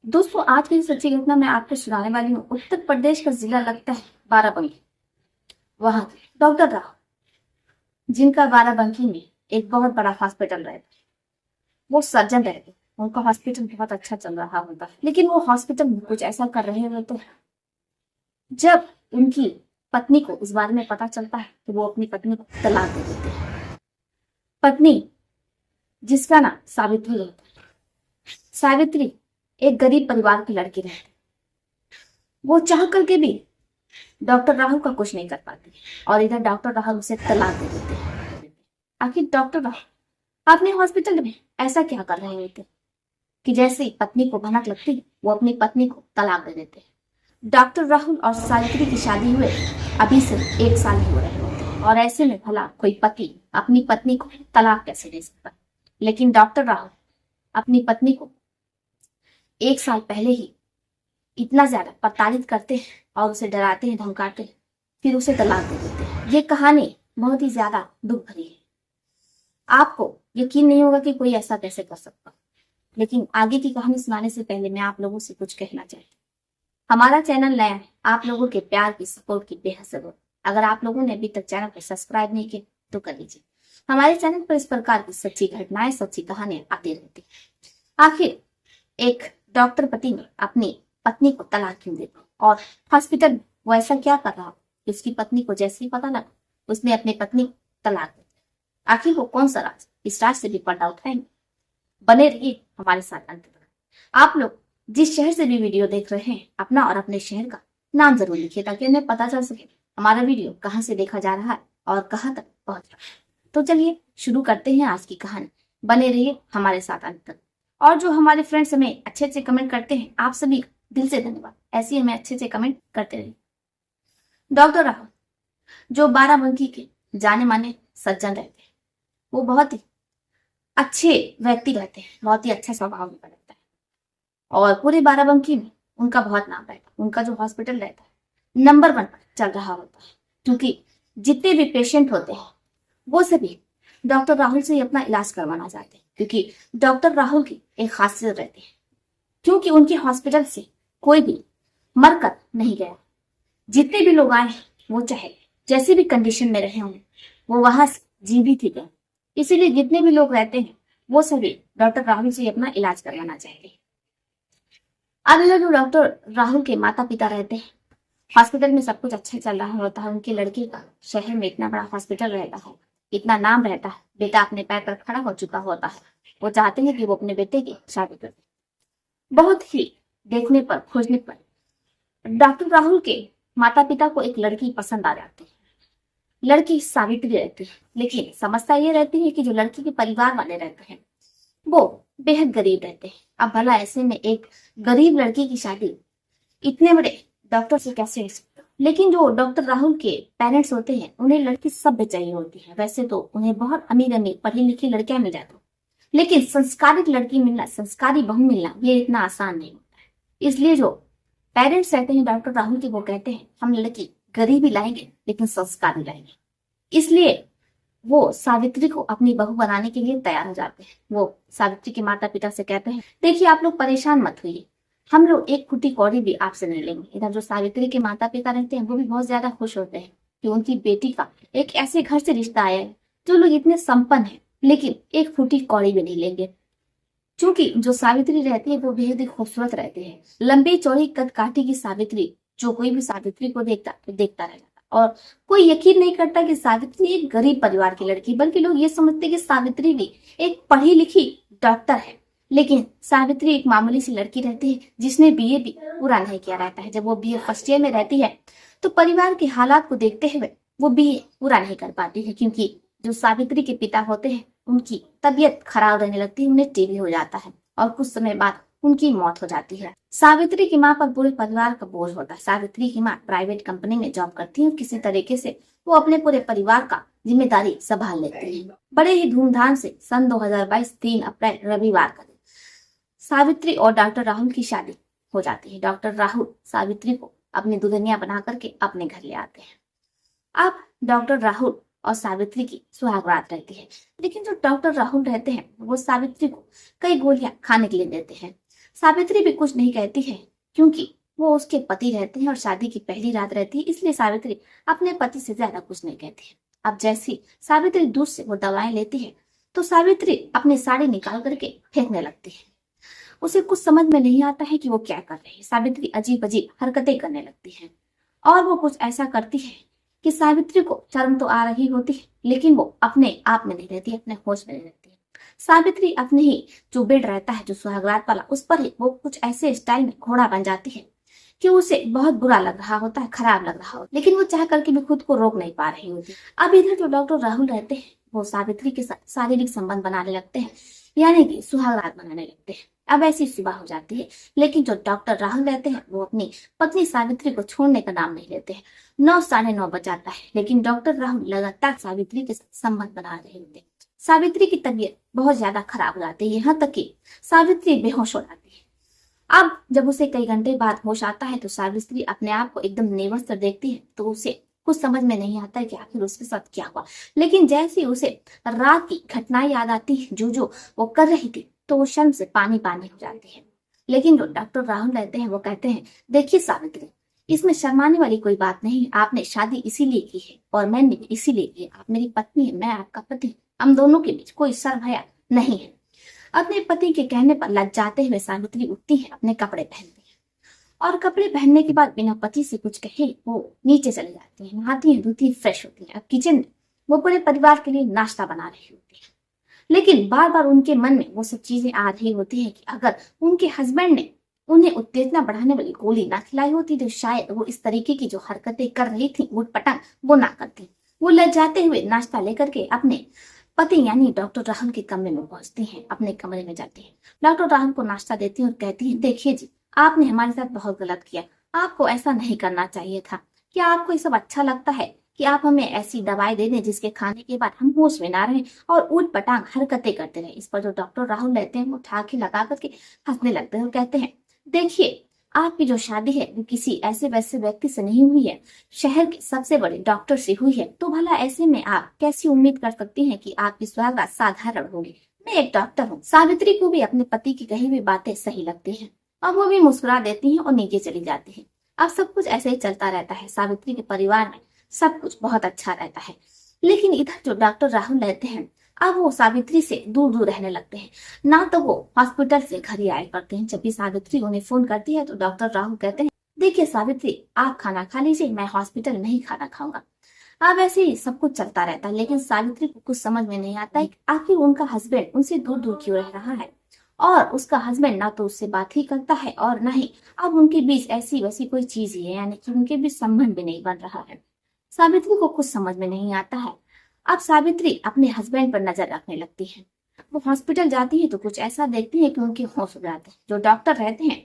दोस्तों, आज की सच्ची घटना मैं आपको सुनाने वाली हूँ। उत्तर प्रदेश का जिला लगता है बाराबंकी। वहां डॉक्टर राव, जिनका बाराबंकी में एक बहुत बड़ा हॉस्पिटल रहता है, वो सर्जन रहते हैं। उनका हॉस्पिटल बहुत अच्छा चल रहा होता है, लेकिन वो हॉस्पिटल में कुछ ऐसा कर रहे होते हैं। जब उनकी पत्नी को इस बारे में पता चलता है तो वो अपनी पत्नी को तलाक दे देते हैं। पत्नी, जिसका नाम सावित्री होता है, सावित्री एक गरीब परिवार की लड़की रहती है। वो चाह करके भी डॉक्टर राहुल का कुछ नहीं कर पाती और इधर डॉक्टर राहुल उसे तलाक दे देते हैं। आखिर डॉक्टर राहुल अपने हॉस्पिटल में ऐसा क्या कर रहे होते कि जैसे ही पत्नी को भनक लगती वो अपनी पत्नी को तलाक दे देते हैं। डॉक्टर राहुल और सावित्री की शादी हुए अभी सिर्फ 1 साल ही हो रहे होते हैं और ऐसे में भला कोई पति अपनी पत्नी को तलाक कैसे दे सकता। लेकिन डॉक्टर राहुल अपनी पत्नी को 1 साल पहले ही इतना ज्यादा प्रताड़ित करते हैं और उसे डराते हैं, धमकाते हैं, फिर उसे तलाक दे देते हैं। ये कहानी बहुत ही ज्यादा दुख भरी है। आपको यकीन नहीं होगा कि कोई ऐसा कैसे कर सकता। लेकिन आगे की कहानी सुनाने से पहले मैं आप लोगों से कुछ कहना चाहती हूँ। हमारा चैनल नया है, आप लोगों के प्यार की सपोर्ट की बेहद जरूरत। अगर आप लोगों ने अभी तक चैनल को सब्सक्राइब नहीं किया तो कर लीजिए। हमारे चैनल पर इस प्रकार की सच्ची घटनाएं, सच्ची कहानियां आती रहती है। आखिर एक डॉक्टर पति ने अपनी पत्नी को तलाक क्यों दे दी और हॉस्पिटल में वो ऐसा क्या कर रहा कि उसकी पत्नी को जैसे ही पता लगा उसने अपनी पत्नी को तलाक दे दी। आखिर वो कौन सा राज, इस राज से भी पर्दा उठाएंगे। बने रहिए हमारे साथ अंत तक। आप लोग जिस शहर से भी वीडियो देख रहे हैं, अपना और अपने शहर का नाम जरूर लिखिए ताकि हमें पता चल सके हमारा वीडियो कहाँ से देखा जा रहा है और कहाँ तक पहुंच रहा है। तो चलिए शुरू करते हैं आज की कहानी। बने रहिए हमारे साथ अंत तक। और जो हमारे फ्रेंड्स हमें अच्छे अच्छे कमेंट करते हैं, आप सभी दिल से धन्यवाद। ऐसे ही हमें अच्छे अच्छे कमेंट करते रहिए। डॉक्टर राहुल, जो बाराबंकी के जाने माने सज्जन रहते हैं, वो बहुत ही अच्छे व्यक्ति रहते हैं, बहुत ही अच्छा स्वभाव उनका रहता है और पूरे बाराबंकी में उनका बहुत नाम रहता है। उनका जो हॉस्पिटल रहता है नंबर 1 पर चल रहा होता है, क्योंकि जितने भी पेशेंट होते हैं वो सभी डॉक्टर राहुल से ही अपना इलाज करवाना चाहते हैं। क्योंकि डॉक्टर राहुल की एक खासियत रहती है, क्योंकि उनके हॉस्पिटल से कोई भी मरकर नहीं गया। जितने भी लोग आए हैं वो चाहे जैसे भी कंडीशन में रहे होंगे वो वहां से जीवित ही गए। इसीलिए जितने भी लोग रहते हैं वो सभी डॉक्टर राहुल से अपना इलाज करवाना चाहते हैं। अब इधर जो डॉक्टर राहुल के माता पिता रहते हैं, हॉस्पिटल में सब कुछ अच्छा चल रहा होता है। उनके लड़के का शहर में इतना बड़ा हॉस्पिटल रहता है, इतना नाम रहता है, बेटा अपने पैर पर खड़ा हो चुका होता है। वो चाहते हैं कि वो अपने बेटे की शादी कर। बहुत ही देखने पर, खोजने पर डॉक्टर राहुल के माता पिता को एक लड़की पसंद आ जाती है। लड़की सावित्री रहती है, लेकिन समस्या ये रहती है कि जो लड़की के परिवार वाले रहते हैं वो बेहद गरीब रहते हैं। अब भला ऐसे में एक गरीब लड़की की शादी इतने बड़े डॉक्टर से कैसे हो सकती है? लेकिन जो डॉक्टर राहुल के पेरेंट्स होते हैं उन्हें लड़की सभ्य चाहिए होती है। वैसे तो उन्हें बहुत अमीर अमीर पढ़ी लिखी लड़कियां मिल जाती, लेकिन संस्कारित लड़की मिलना, संस्कारी बहू मिलना ये इतना आसान नहीं होता है। इसलिए जो पेरेंट्स रहते हैं डॉक्टर राहुल के, वो कहते हैं हम लड़की गरीब ही लाएंगे लेकिन संस्कारी लाएंगे। इसलिए वो सावित्री को अपनी बहू बनाने के लिए तैयार हो जाते हैं। वो सावित्री के माता पिता से कहते हैं देखिए आप लोग परेशान मत होइए, हम लोग एक फुटी कौड़ी भी आपसे नहीं लेंगे। इधर जो सावित्री के माता पिता रहते हैं वो भी बहुत ज्यादा खुश होते हैं कि उनकी बेटी का एक ऐसे घर से रिश्ता आया है जो लोग इतने संपन्न है, लेकिन एक फुटी कौड़ी भी नहीं लेंगे। क्योंकि जो सावित्री रहती है वो बेहद ही खूबसूरत रहती है। लंबी चौड़ी कद काठी की सावित्री, जो कोई भी सावित्री को देखता तो देखता रह जाता और कोई यकीन नहीं करता कि सावित्री एक गरीब परिवार की लड़की, बल्कि लोग ये समझते कि सावित्री भी एक पढ़ी लिखी डॉक्टर है। लेकिन सावित्री एक मामूली सी लड़की रहती है जिसने बीए भी पूरा नहीं किया रहता है। जब वो बीए फर्स्ट ईयर में रहती है तो परिवार के हालात को देखते हुए वो बीए पूरा नहीं कर पाती है, क्योंकि जो सावित्री के पिता होते हैं उनकी तबीयत खराब रहने लगती है, उन्हें टीबी हो जाता है और कुछ समय बाद उनकी मौत हो जाती है। सावित्री की माँ पर पूरे परिवार का बोझ होता है। सावित्री की माँ प्राइवेट कंपनी में जॉब करती है और किसी तरीके से वो अपने पूरे परिवार का जिम्मेदारी संभाल लेती है। बड़े ही धूमधाम से सन 2022 3 अप्रैल रविवार का दिन सावित्री और डॉक्टर राहुल की शादी हो जाती है। डॉक्टर राहुल सावित्री को अपनी दुल्हनिया बना करके अपने घर ले आते हैं। अब डॉक्टर राहुल और सावित्री की सुहागरात रहती है, लेकिन जो डॉक्टर राहुल रहते हैं वो सावित्री को कई गोलियां खाने के लिए देते हैं। सावित्री भी कुछ नहीं कहती है, क्योंकि वो उसके पति रहते हैं और शादी की पहली रात रहती है, इसलिए सावित्री अपने पति से ज्यादा कुछ नहीं कहती है। अब जैसी सावित्री दूध से वो दवाएं लेती है तो सावित्री अपनी साड़ी निकाल करके फेंकने लगती है। उसे कुछ समझ में नहीं आता है कि वो क्या कर रही है। सावित्री अजीब अजीब हरकतें करने लगती है और वो कुछ ऐसा करती है कि सावित्री को शर्म तो आ रही होती है, लेकिन वो अपने आप में नहीं रहती, अपने होश में नहीं रहती है। सावित्री अपने ही जो बेड रहता है, जो सुहागरात वाला, उस पर ही वो कुछ ऐसे स्टाइल में घोड़ा बन जाती है कि उसे बहुत बुरा लग रहा होता है, खराब लग रहा होता है, लेकिन वो चाह करके भी खुद को रोक नहीं पा रही होती। अब इधर जो डॉक्टर राहुल रहते हैं वो सावित्री के साथ शारीरिक संबंध बनाने लगते हैं, यानी कि सुहागरात बनाने लगते हैं। अब ऐसी सुबह हो जाती है, लेकिन जो डॉक्टर राहुल रहते हैं वो अपनी पत्नी सावित्री को छोड़ने का नाम नहीं लेते हैं। 9 साढ़े 9 बज जाता है, लेकिन डॉक्टर राहुल लगातार सावित्री के साथ संबंध बना रहे होते हैं। सावित्री की तबीयत बहुत ज्यादा खराब हो जाती है, यहाँ तक कि सावित्री बेहोश हो जाती है। अब जब उसे कई घंटे बाद होश आता है तो सावित्री अपने आप को एकदम नेवस्त देखती है, तो उसे कुछ समझ में नहीं आता है कि आखिर उसके साथ क्या हुआ। लेकिन जैसे उसे रात की घटनाएं याद आती है जो जो वो कर रही थी, तो वो शर्म से पानी पानी हो जाती है। लेकिन जो डॉक्टर राहुल रहते हैं वो कहते हैं, देखिए सावित्री, इसमें शर्माने वाली कोई बात नहीं। आपने शादी इसीलिए की है और मैंने भी इसीलिए की है। आप मेरी पत्नी है, मैं आपका पति, हम दोनों के बीच कोई शर्म हया नहीं है। अपने पति के कहने पर लज्जाते हुए सावित्री उठती है, अपने कपड़े पहनती है और कपड़े पहनने के बाद बिना पति से कुछ कहे वो नीचे चली जाती है, नहाती है, धोती है, फ्रेश होती है। अब किचन में वो पूरे परिवार के लिए नाश्ता बना रही होती है, लेकिन बार बार उनके मन में वो सब चीजें आ रही होती है कि अगर उनके हस्बैंड ने उन्हें उत्तेजना बढ़ाने वाली गोली ना खिलाई होती तो शायद वो इस तरीके की जो हरकतें कर रही थी उटपटांग वो ना करती। वो लज्जाते हुए नाश्ता लेकर के अपने पति यानी डॉक्टर राहुल के कमरे में पहुंचती हैं, अपने कमरे में जाती है, डॉक्टर राहुल को नाश्ता देती है और कहती है, देखिए जी, आपने हमारे साथ बहुत गलत किया, आपको ऐसा नहीं करना चाहिए था। क्या आपको ये सब अच्छा लगता है कि आप हमें ऐसी दवाई दे दें जिसके खाने के बाद हम होश में ना रहें और उठ पटांग हरकतें करते रहे। इस पर जो डॉक्टर राहुल रहते हैं वो ठाकी लगा करके हंसने लगते हैं और कहते हैं, देखिए, आपकी जो शादी है वो किसी ऐसे वैसे व्यक्ति से नहीं हुई है, शहर के सबसे बड़े डॉक्टर से हुई है, तो भला ऐसे में आप कैसी उम्मीद कर सकती हैं कि आपकी सुहागरात साधारण होगी। मैं एक डॉक्टर हूँ। सावित्री को भी अपने पति की कही हुई बातें सही लगती हैं और वो भी मुस्कुरा देती हैं और नीचे चली जाती है। अब सब कुछ ऐसे ही चलता रहता है। सावित्री के परिवार में सब कुछ बहुत अच्छा रहता है, लेकिन इधर जो डॉक्टर राहुल रहते हैं अब वो सावित्री से दूर दूर रहने लगते हैं। ना तो वो हॉस्पिटल से घर ही आया करते हैं। जब भी सावित्री उन्हें फोन करती है तो डॉक्टर राहुल कहते हैं, देखिए सावित्री, आप खाना खा लीजिए, मैं हॉस्पिटल में ही खाना खाऊंगा। अब ऐसे ही सब कुछ चलता रहता है, लेकिन सावित्री को कुछ समझ में नहीं आता है कि आखिर उनका हस्बैंड उनसे दूर दूर क्यों रह रहा है और उसका हस्बैंड ना तो उससे बात ही करता है और ना ही अब उनके बीच ऐसी वैसी कोई चीज ही है, यानी कि उनके बीच संबंध भी नहीं बन रहा है। सावित्री को कुछ समझ में नहीं आता है। अब सावित्री अपने हस्बैंड पर नजर रखने लगती है। वो हॉस्पिटल जाती है तो कुछ ऐसा देखती है कि उनके होश उड़ जाते हैं। जो डॉक्टर रहते हैं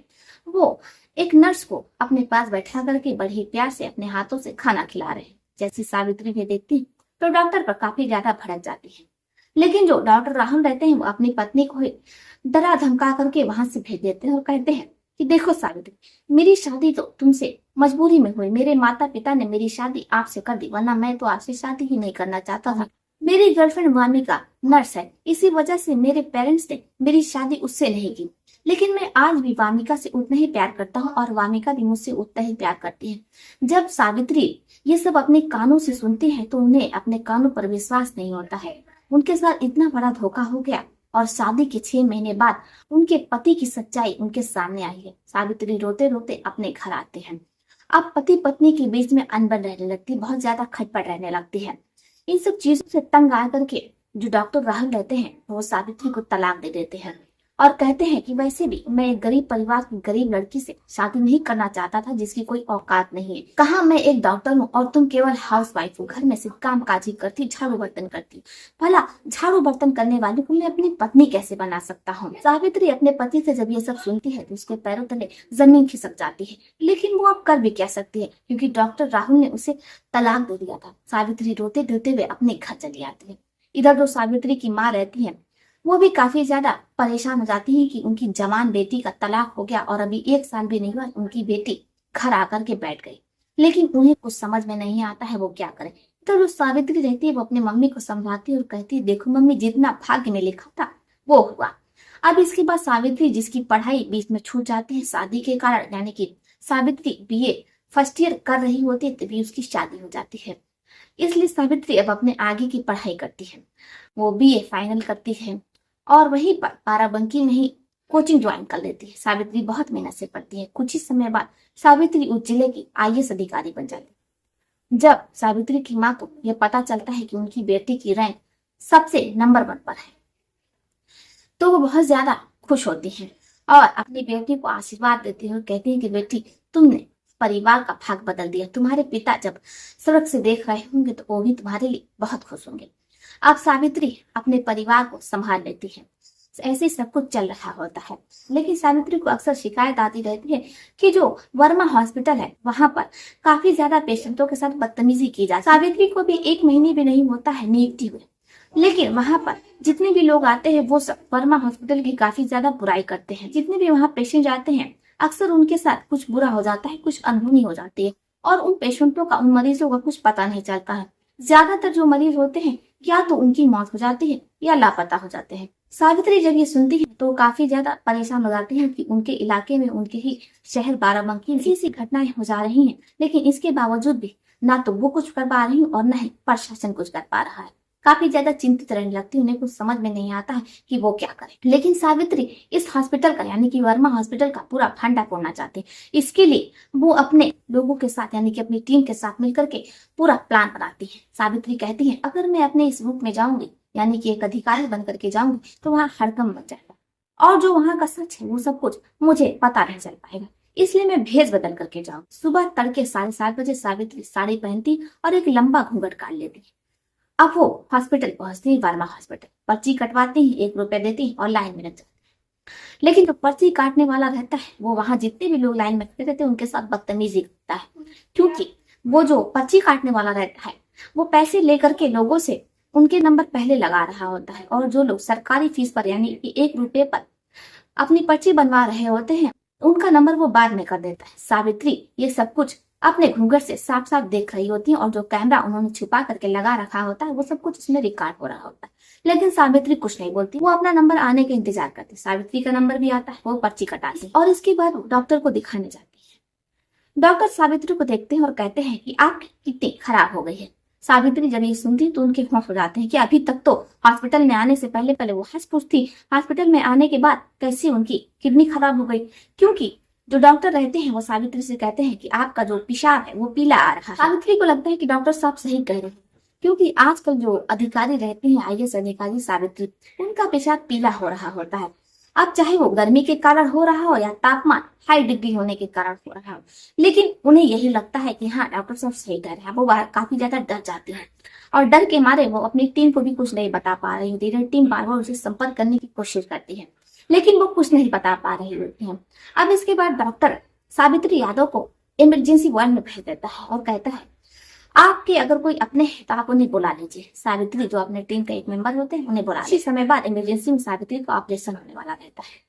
वो एक नर्स को अपने पास बैठा करके बड़े प्यार से अपने हाथों से खाना खिला रहे हैं। जैसी सावित्री भी देखती है तो डॉक्टर पर काफी ज्यादा भड़क जाती है, लेकिन जो डॉक्टर राहुल रहते हैं वो अपनी पत्नी को डरा धमका करके वहां से भेज देते हैं और कहते हैं कि देखो सावित्री, मेरी शादी तो तुमसे मजबूरी में हुई। मेरे माता पिता ने मेरी शादी आपसे कर दी, वरना मैं तो आपसे शादी ही नहीं करना चाहता था। मेरी गर्लफ्रेंड वामिका नर्स है, इसी वजह से मेरे पेरेंट्स ने मेरी शादी उससे नहीं की, लेकिन मैं आज भी वामिका से उतना ही प्यार करता हूँ और वामिका भी मुझसे उतना ही प्यार करती है। जब सावित्री ये सब अपने कानों से सुनती है तो उन्हें अपने कानों पर विश्वास नहीं होता है। उनके साथ इतना बड़ा धोखा हो गया और शादी के 6 महीने बाद उनके पति की सच्चाई उनके सामने आई है। सावित्री रोते रोते अपने घर आते हैं। अब पति पत्नी के बीच में अनबन रहने लगती है, बहुत ज्यादा खटपट रहने लगती है। इन सब चीजों से तंग आकर के जो डॉक्टर राहुल रहते हैं वो सावित्री को तलाक दे देते हैं और कहते हैं कि वैसे भी मैं एक गरीब परिवार की गरीब लड़की से शादी नहीं करना चाहता था जिसकी कोई औकात नहीं है। कहा मैं एक डॉक्टर हूँ और तुम केवल हाउस वाइफ हो, घर में सिर्फ काम काज ही करती, झाड़ू बर्तन करती। भला झाड़ू बर्तन करने वाली को मैं अपनी पत्नी कैसे बना सकता हूँ। सावित्री अपने पति से जब ये सब सुनती है तो उसके पैरों तले जमीन खिसक जाती है, लेकिन वो अब कर भी क्या सकती है क्योंकि डॉक्टर राहुल ने उसे तलाक दे दिया था। सावित्री रोते रोते हुए अपने घर चली आती है। इधर जो सावित्री की माँ रहती है वो भी काफी ज्यादा परेशान हो जाती है कि उनकी जवान बेटी का तलाक हो गया और अभी 1 साल भी नहीं हुआ उनकी बेटी घर आकर के बैठ गई, लेकिन उन्हें कुछ समझ में नहीं आता है वो क्या करे। तो जो सावित्री रहती है वो अपनी मम्मी को समझाती है और कहती है, देखो मम्मी, जितना भाग्य में लिखा था वो हुआ। अब इसके बाद सावित्री, जिसकी पढ़ाई बीच में छूट जाती है शादी के कारण, यानी कि सावित्री बीए फर्स्ट ईयर कर रही होती है, तभी उसकी शादी हो जाती है। इसलिए सावित्री अब अपने आगे की पढ़ाई करती है। वो बीए फाइनल करती है और वहीं पर बाराबंकी में ही कोचिंग ज्वाइन कर लेती है। सावित्री बहुत मेहनत से पढ़ती है। कुछ ही समय बाद सावित्री उस जिले की आईएएस अधिकारी बन जाती है। जब सावित्री की माँ को यह पता चलता है कि उनकी बेटी की रैंक सबसे नंबर 1 पर है, तो वो बहुत ज्यादा खुश होती हैं और अपनी बेटी को आशीर्वाद देती है और कहती है कि बेटी, तुमने परिवार का भाग बदल दिया। तुम्हारे पिता जब सड़क से देख रहे होंगे तो वो भी तुम्हारे लिए बहुत खुश होंगे। अब सावित्री अपने परिवार को संभाल लेती है। ऐसे सब कुछ चल रहा होता है, लेकिन सावित्री को अक्सर शिकायत आती रहती है कि जो वर्मा हॉस्पिटल है वहां पर काफी ज्यादा पेशेंटों के साथ बदतमीजी की जाती है। सावित्री को भी 1 महीने भी नहीं होता है नियुक्ति हुए, लेकिन वहां पर जितने भी लोग आते हैं वो सब वर्मा हॉस्पिटल की काफी ज्यादा बुराई करते हैं। जितने भी वहां पेशेंट आते हैं अक्सर उनके साथ कुछ बुरा हो जाता है, कुछ अनहोनी हो जाती है और उन पेशेंटों का, उन मरीजों का कुछ पता नहीं चलता है। ज्यादातर जो मरीज होते हैं या तो उनकी मौत हो जाती है या लापता हो जाते हैं। सावित्री जब ये सुनती है तो काफी ज्यादा परेशान हो जाती है कि उनके इलाके में, उनके ही शहर बाराबंकी में ऐसी घटनाएं हो जा रही हैं, लेकिन इसके बावजूद भी ना तो वो कुछ कर पा रही और न ही प्रशासन कुछ कर पा रहा है। काफी ज्यादा चिंतित रहने लगती है। उन्हें कुछ समझ में नहीं आता है कि वो क्या करे। लेकिन सावित्री इस हॉस्पिटल का, यानी कि वर्मा हॉस्पिटल का पूरा फंडा तोड़ना चाहती है। इसके लिए वो अपने लोगों के साथ, यानी कि अपनी टीम के साथ मिलकर के पूरा प्लान बनाती है। सावित्री कहती है, अगर मैं अपने इस रूप में जाऊंगी, यानी कि एक अधिकारी बन करके जाऊंगी, तो वहाँ हड़कंप मच जाएगा और जो वहाँ का सच है वो सब कुछ मुझे पता नहीं चल पाएगा। इसलिए मैं भेष बदल करके जाऊँ। सुबह तड़के 7:30 बजे सावित्री साड़ी पहनती और एक लंबा घूंघट काट लेती। अब वो हॉस्पिटल पहुंचती है, वर्मा हॉस्पिटल। पर्ची कटवाती है, 1 रुपए देती है और लाइन में लग जाती है। लेकिन जो पर्ची काटने वाला रहता है वो वहां जितने भी लोग लाइन में खड़े रहते हैं उनके साथ बदतमीजी करता है, क्योंकि वो जो पर्ची काटने वाला रहता है वो पैसे लेकर के लोगों से उनके नंबर पहले लगा रहा होता है और जो लोग सरकारी फीस पर, यानी कि 1 रुपए पर अपनी पर्ची बनवा रहे होते हैं, उनका नंबर वो बाद में कर देता है। सावित्री ये सब कुछ अपने घूंघट से साफ साफ देख रही होती है और जो कैमरा उन्होंने छुपा करके लगा रखा होता है वो सब कुछ उसमें रिकॉर्ड हो रहा होता है। लेकिन सावित्री कुछ नहीं बोलती। वो अपना नंबर आने का इंतजार करती। सावित्री का नंबर भी आता है, वो पर्ची कटाती और इसके बाद डॉक्टर को दिखाने जाती है। डॉक्टर सावित्री को देखते हैं और कहते हैं कि आप कितनी खराब हो गई है। सावित्री जब ये सुनती तो उनके होश हो जाते हैं कि अभी तक तो हॉस्पिटल में आने से पहले पहले वो हंस पूछती, हॉस्पिटल में आने के बाद कैसे उनकी किडनी खराब हो गई। क्योंकि जो डॉक्टर रहते हैं वो सावित्री से कहते हैं कि आपका जो पेशाब है वो पीला आ रहा है। सावित्री को लगता है कि डॉक्टर साहब सही कह रहे हैं, क्योंकि आजकल जो अधिकारी रहते हैं, आईएएस अधिकारी सावित्री, उनका पेशाब पीला हो रहा होता है। अब चाहे वो गर्मी के कारण हो रहा हो या तापमान हाई डिग्री होने के कारण हो रहा हो, लेकिन उन्हें यही लगता है कि हाँ डॉक्टर साहब सही कह रहे हैं। वो काफी ज्यादा डर जाते हैं और डर के मारे वो अपनी टीम को भी कुछ नहीं बता पा रही होती है। टीम बार बार उसे संपर्क करने की कोशिश करती है, लेकिन वो कुछ नहीं बता पा रही होती है। अब इसके बाद डॉक्टर सावित्री यादव को इमरजेंसी वार्ड में भेज देता है और कहता है, आपके अगर कोई अपने हैं तो आप उन्हें बुला लीजिए। सावित्री जो अपने टीम का एक मेंबर होते हैं उन्हें बुला। कुछ समय बाद इमरजेंसी में सावित्री का ऑपरेशन होने वाला रहता है।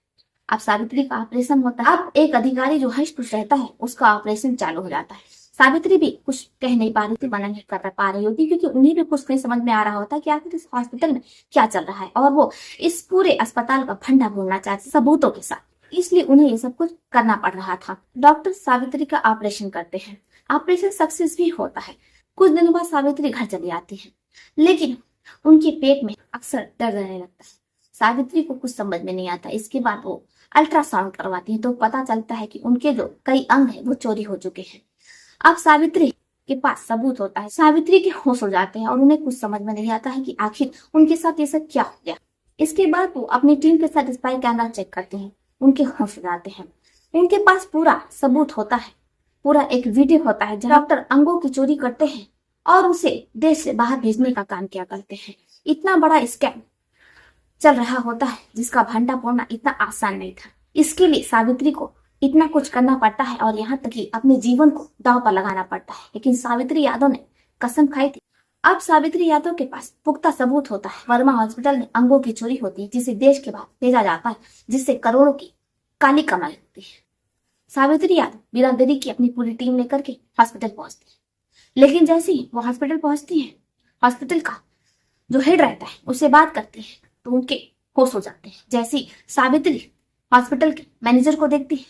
अब सावित्री का ऑपरेशन होता है। अब एक अधिकारी जो हर्ष पुष रहता है उसका ऑपरेशन चालू हो जाता है। सावित्री भी कुछ कह नहीं पा रही थी, मना नहीं कर पा रही होती, क्योंकि उन्हें भी कुछ नहीं समझ में आ रहा होता कि आखिर इस हॉस्पिटल में क्या चल रहा है और वो इस पूरे अस्पताल का फंडा भूलना चाहती सबूतों के साथ। इसलिए उन्हें ये सब कुछ करना पड़ रहा था। डॉक्टर सावित्री का ऑपरेशन करते हैं। ऑपरेशन सक्सेस भी होता है। कुछ दिनों बाद सावित्री घर चली आती है, लेकिन उनके पेट में अक्सर दर्द रहने लगता है। सावित्री को कुछ समझ में नहीं आता। इसके बाद वो अल्ट्रासाउंड करवाती है तो पता चलता है कि उनके जो कई अंग है वो चोरी हो चुके हैं। अब सावित्री के पास सबूत होता है। सावित्री के होश हो जाते हैं और उन्हें कुछ समझ में नहीं आता है कि आखिर उनके साथ ये सब क्या हो गया। इसके बाद वो अपनी टीम के साथ स्पाई कैमरा चेक करते हैं। उनके होश हो जाते हैं। उनके पास पूरा सबूत होता है, पूरा एक वीडियो होता है जहाँ डॉक्टर अंगों की चोरी करते हैं और उसे देश से बाहर भेजने का काम किया करते हैं। इतना बड़ा स्कैम चल रहा होता है जिसका भंडा फोड़ना इतना आसान नहीं था। इसके लिए सावित्री को इतना कुछ करना पड़ता है और यहाँ तक कि अपने जीवन को दांव पर लगाना पड़ता है। लेकिन सावित्री यादव ने कसम खाई थी। अब सावित्री यादव के पास पुख्ता सबूत होता है। वर्मा हॉस्पिटल में अंगों की चोरी होती है जिसे देश के बाहर भेजा जाता है, जिससे करोड़ों की काली कमाई होती है। सावित्री यादव बिना देरी की अपनी पूरी टीम लेकर के हॉस्पिटल पहुंचती है। लेकिन जैसे ही वो हॉस्पिटल पहुंचती है, हॉस्पिटल का जो हेड रहता है उससे बात करती है तो उनके होश हो जाते हैं। जैसी सावित्री हॉस्पिटल के मैनेजर को देखती है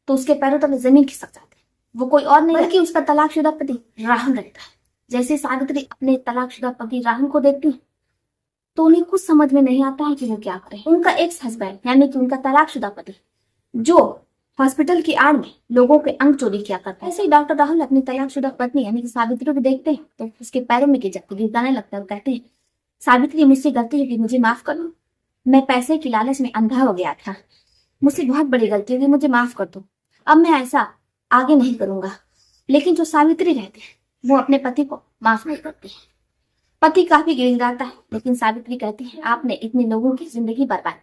तो उसके पैरों तले जमीन खिसक जाती है। वो कोई और नहीं बल्कि उसका तलाकशुदा पति राहुल रहता है। जैसे सावित्री अपने तलाकशुदा पति राहुल को देखती है तो उन्हें कुछ समझ में नहीं आता है कि वो क्या करें। उनका एक्स हस्बैंड यानी कि उनका तलाकशुदा पति जो हॉस्पिटल की आड़ में लोगों के अंग चोरी किया करता है, ऐसे ही डॉक्टर राहुल अपनी तलाकशुदा पत्नी यानी कि सावित्री को देखते हैं तो उसके पैरों में गिरने लगता है। वो कहते हैं, सावित्री मुझसे गलती होगी, मुझे माफ कर दो। मैं पैसे की लालच में अंधा हो गया था, मुझसे बहुत बड़ी गलती होगी, मुझे माफ कर दो। अब मैं ऐसा आगे नहीं करूंगा। लेकिन जो सावित्री रहती है वो अपने पति को माफ नहीं करती है। पति काफी गिड़गिड़ाता है लेकिन सावित्री कहती है, आपने इतने लोगों की जिंदगी बर्बाद,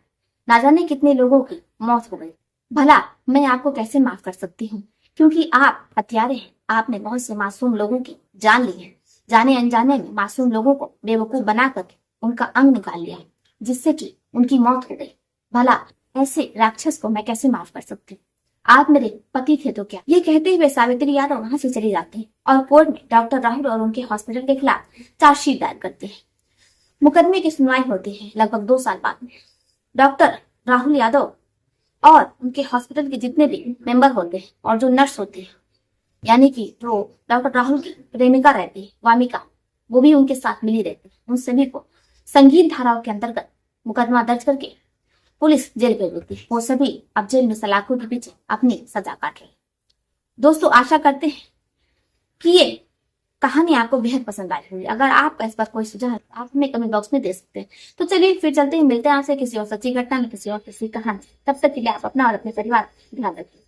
ना जाने कितने लोगों की मौत हो गई, भला मैं आपको कैसे माफ कर सकती हूँ, क्योंकि आप हत्यारे हैं। आपने बहुत से मासूम लोगों की जान ली है, जाने अनजाने में मासूम लोगों को बेवकूफ बना करके उनका अंग निकाल लिया है जिससे कि उनकी मौत हो गई। भला ऐसे राक्षस को मैं कैसे माफ कर सकती हूँ? आप मेरे पति थे तो क्या। ये कहते हुए सावित्री यादव वहां से चली जाती है और कोर्ट में डॉक्टर राहुल और उनके हॉस्पिटल के खिलाफ चार्जशीट दायर करते हैं। मुकदमे की सुनवाई होती है लगभग 2 साल बाद में। डॉक्टर राहुल यादव और उनके हॉस्पिटल के जितने भी मेंबर होते हैं और जो नर्स होती है यानी कि जो डॉक्टर राहुल की प्रेमिका रहती है वामिका, वो भी उनके साथ मिली रहती है। उन सभी को संगीन धाराओं के अंतर्गत मुकदमा दर्ज करके पुलिस जेल भेज देती है। वो सभी अब जेल में सलाखों के पीछे अपनी सजा काट रहे हैं। दोस्तों, आशा करते हैं कि ये कहानी आपको बेहद पसंद आई होगी। अगर आपका इस पर कोई सुझाव आप हमें कमेंट बॉक्स में दे सकते हैं। तो चलिए फिर चलते हैं, मिलते हैं आपसे किसी और सच्ची घटना में, किसी और किसी कहानी। तब तक के लिए आप अपना और अपने परिवार ध्यान रखिए।